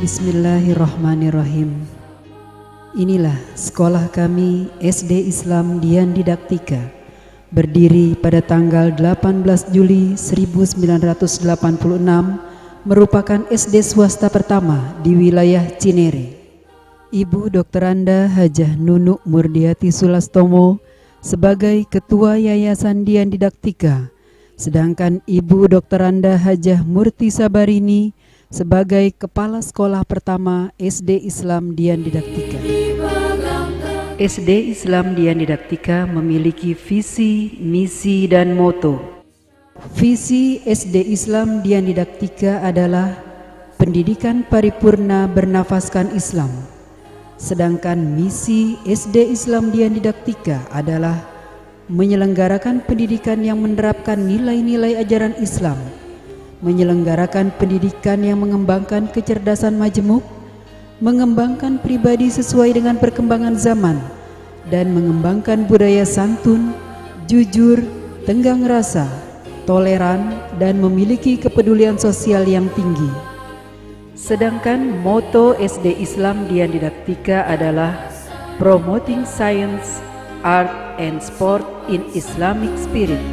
Bismillahirrahmanirrahim. Inilah sekolah kami SD Islam Dian Didaktika, berdiri pada tanggal 18 Juli 1986, merupakan SD swasta pertama di wilayah Cinere. Ibu Dr. Anda Hajah Nunuk Murdiati Sulastomo sebagai Ketua Yayasan Dian Didaktika, sedangkan Ibu Dr. Anda Hajah Murti Sabarini sebagai Kepala Sekolah Pertama SD Islam Dian Didaktika. SD Islam Dian Didaktika memiliki visi, misi, dan moto. Visi SD Islam Dian Didaktika adalah pendidikan paripurna bernafaskan Islam. Sedangkan misi SD Islam Dian Didaktika adalah menyelenggarakan pendidikan yang menerapkan nilai-nilai ajaran Islam, menyelenggarakan pendidikan yang mengembangkan kecerdasan majemuk, mengembangkan pribadi sesuai dengan perkembangan zaman, dan mengembangkan budaya santun, jujur, tenggang rasa, toleran, dan memiliki kepedulian sosial yang tinggi. Sedangkan moto SD Islam Dian Didaktika adalah Promoting Science, Art, and Sport in Islamic Spirit.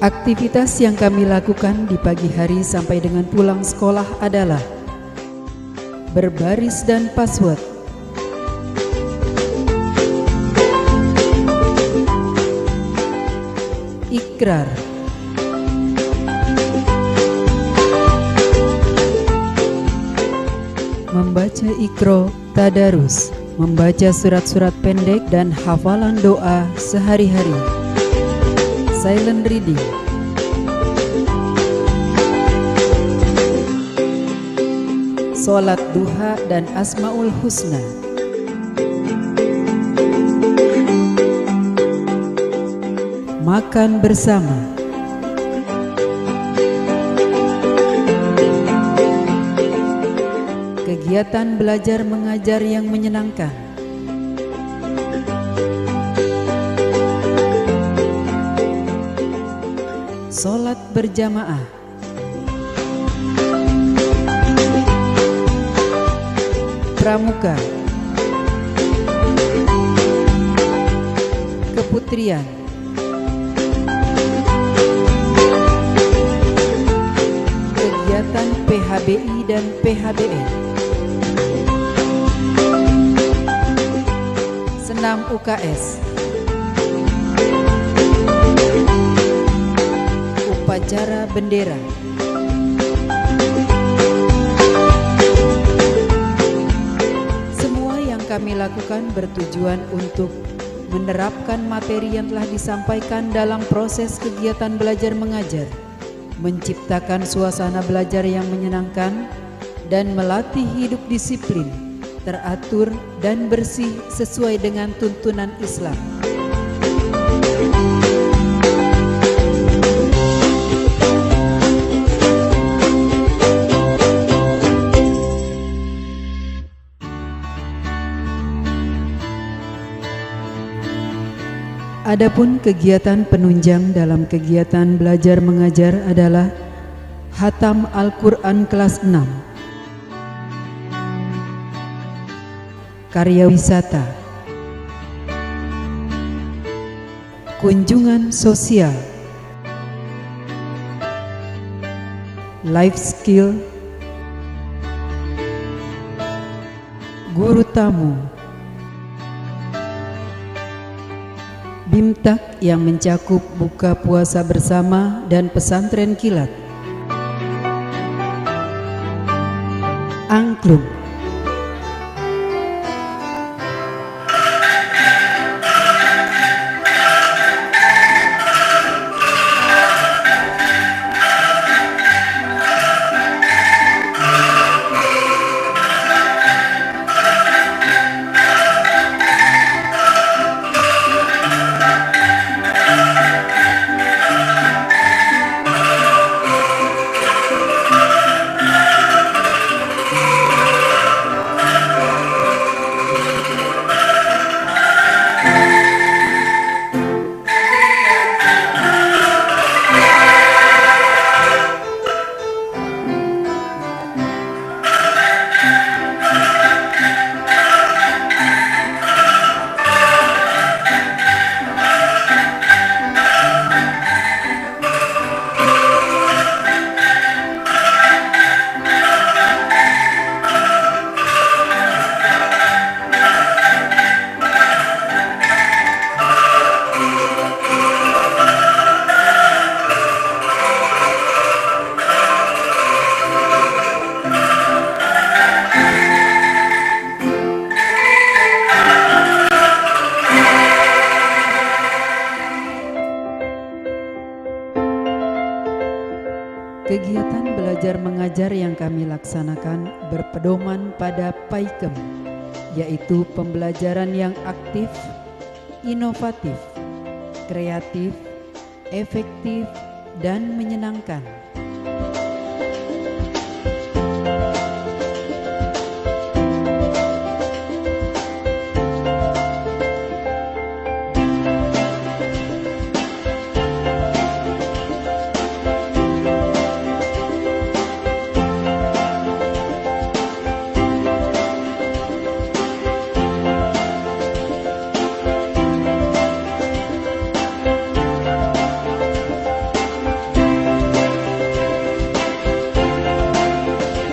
Aktivitas yang kami lakukan di pagi hari sampai dengan pulang sekolah adalah berbaris dan password, ikrar, membaca ikro, tadarus, membaca surat-surat pendek dan hafalan doa sehari-hari, silent reading, sholat duha dan asmaul husna, makan bersama, kegiatan belajar mengajar yang menyenangkan, sholat berjamaah, pramuka, keputrian, kegiatan PHBI dan PHBN, senam UKS, upacara bendera. Semua yang kami lakukan bertujuan untuk menerapkan materi yang telah disampaikan dalam proses kegiatan belajar mengajar, menciptakan suasana belajar yang menyenangkan, dan melatih hidup disiplin, teratur, dan bersih sesuai dengan tuntunan Islam. Adapun kegiatan penunjang dalam kegiatan belajar mengajar adalah Hatam Al-Quran kelas 6, karya wisata, kunjungan sosial, life skill, guru tamu, Bimtak yang mencakup buka puasa bersama dan pesantren kilat, angklung, belajar mengajar yang kami laksanakan berpedoman pada PAIKEM, yaitu pembelajaran yang aktif, inovatif, kreatif, efektif, dan menyenangkan.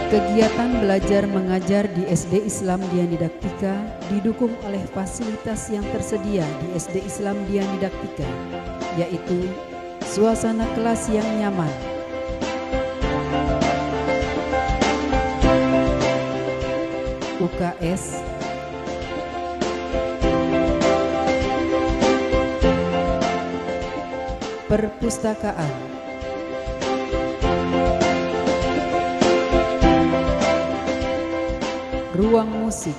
Kegiatan belajar mengajar di SD Islam Dian Didaktika didukung oleh fasilitas yang tersedia di SD Islam Dian Didaktika, yaitu suasana kelas yang nyaman, UKS, perpustakaan, ruang musik,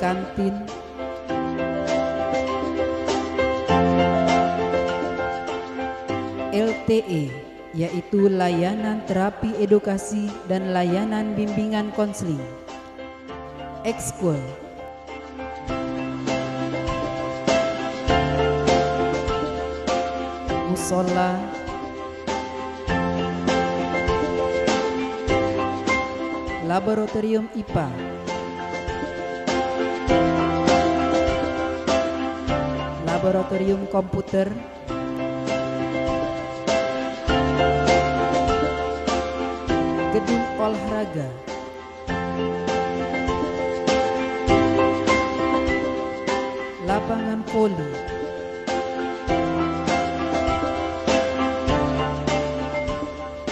kantin, LTE, yaitu layanan terapi edukasi dan layanan bimbingan konseling, ekskul, musola, laboratorium IPA, laboratorium komputer, gedung olahraga, lapangan voli,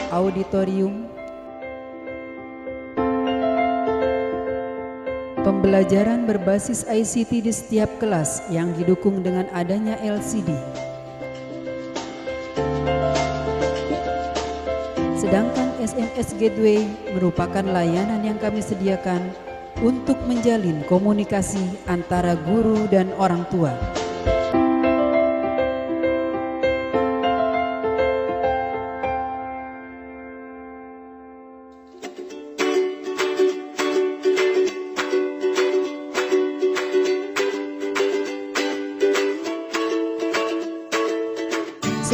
auditorium, pembelajaran berbasis ICT di setiap kelas yang didukung dengan adanya LCD. Sedangkan SMS Gateway merupakan layanan yang kami sediakan untuk menjalin komunikasi antara guru dan orang tua.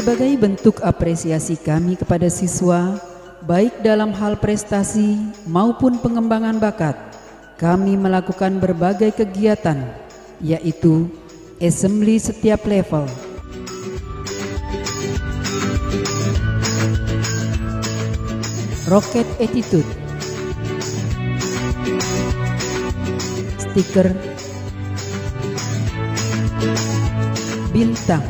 Sebagai bentuk apresiasi kami kepada siswa, baik dalam hal prestasi maupun pengembangan bakat, kami melakukan berbagai kegiatan, yaitu assembly setiap level, rocket attitude, stiker, bintang,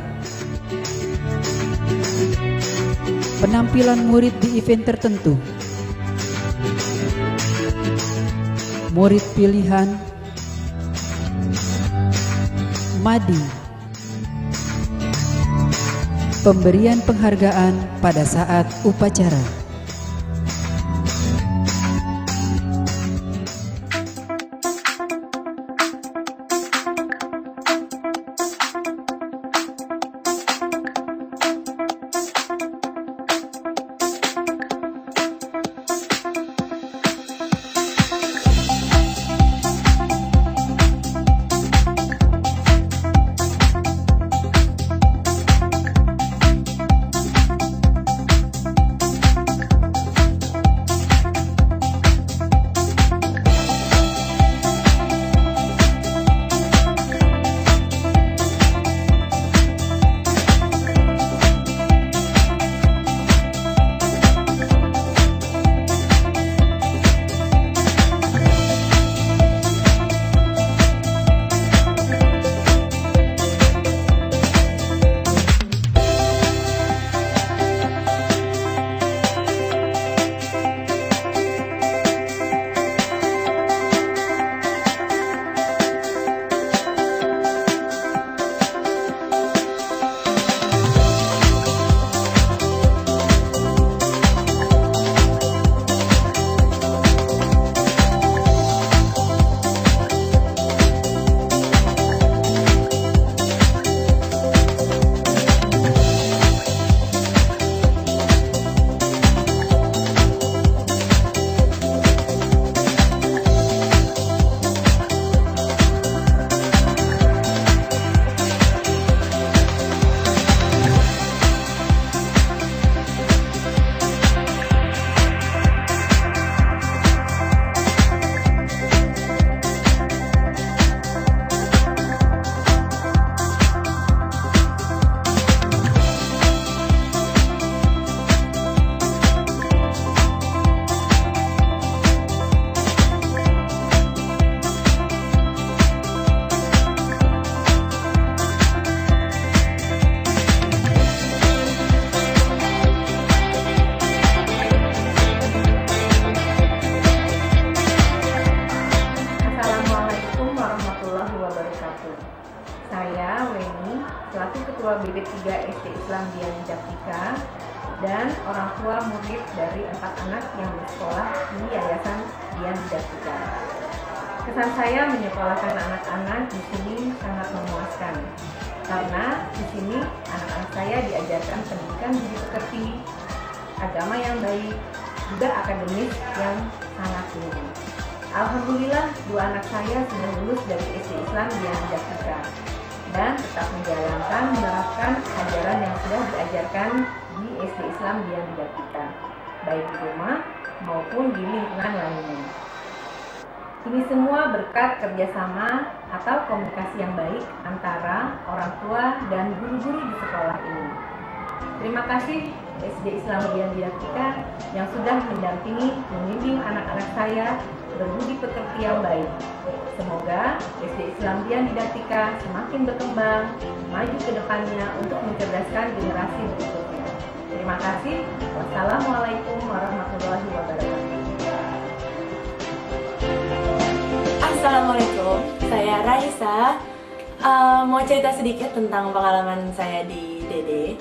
penampilan murid di event tertentu, murid pilihan, MADI, pemberian penghargaan pada saat upacara. Tua BB3 SD Islam Dian Didaktika dan orang tua murid dari 4 anak yang bersekolah di Yayasan Dian Didaktika. Kesan saya menyekolahkan anak-anak di sini sangat memuaskan, karena di sini anak-anak saya diajarkan pendidikan budi pekerti, agama yang baik, juga akademis yang sangat tinggi. Alhamdulillah, 2 anak saya sudah lulus dari SD Islam Dian Didaktika dan tetap menjalankan menerapkan ajaran yang sudah diajarkan di SD Islam Dian Didaktika, baik di rumah maupun di lingkungan lainnya. Ini semua berkat kerjasama atau komunikasi yang baik antara orang tua dan guru-guru di sekolah ini. Terima kasih SD Islam Dian Didaktika yang sudah mendampingi membimbing anak-anak saya berbudi pekerti yang baik. Semoga SD Islam Dian Didaktika semakin berkembang, maju ke depannya untuk mencerdaskan generasi berikutnya. Terima kasih. Wassalamualaikum warahmatullahi wabarakatuh. Assalamualaikum, saya Raisa. Mau cerita sedikit tentang pengalaman saya di DD.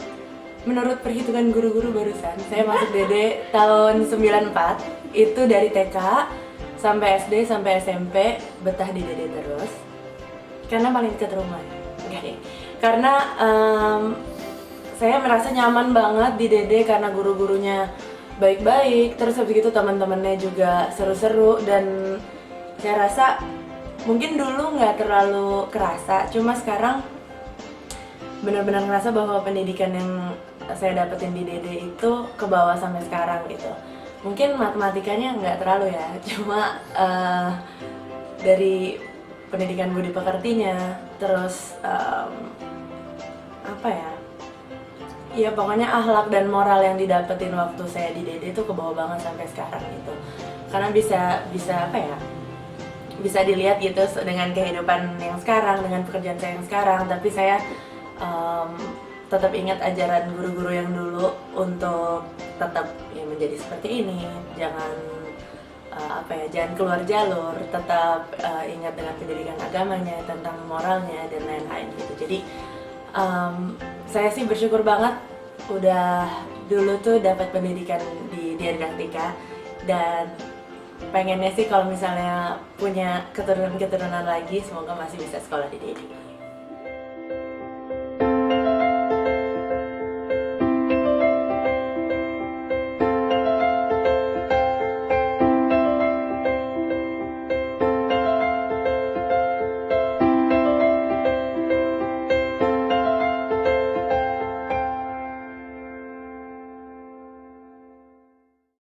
Menurut perhitungan guru-guru barusan, saya masuk DD tahun 94. Itu dari TK sampai SD sampai SMP betah di DD terus. Karena paling dekat rumah. Enggak deh. Karena saya merasa nyaman banget di DD karena guru-gurunya baik-baik. Terus habis itu teman-temannya juga seru-seru dan saya rasa mungkin dulu nggak terlalu kerasa, cuma sekarang benar-benar ngerasa bahwa pendidikan yang saya dapetin di DD itu ke bawah sampai sekarang gitu. Mungkin matematikanya nggak terlalu ya, cuma dari pendidikan budi pekertinya, terus apa ya? Ya pokoknya akhlak dan moral yang didapetin waktu saya di DD itu ke bawah banget sampai sekarang gitu. Karena bisa apa ya? Bisa dilihat gitu dengan kehidupan yang sekarang, dengan pekerjaan saya yang sekarang, tapi saya tetap ingat ajaran guru-guru yang dulu untuk tetap ya menjadi seperti ini, jangan jangan keluar jalur, tetap ingat dengan pendidikan agamanya, tentang moralnya dan lain-lain gitu. Jadi saya sih bersyukur banget udah dulu tuh dapat pendidikan di Dian Didaktika dan pengennya sih kalau misalnya punya keturunan-keturunan lagi, semoga masih bisa sekolah di DD.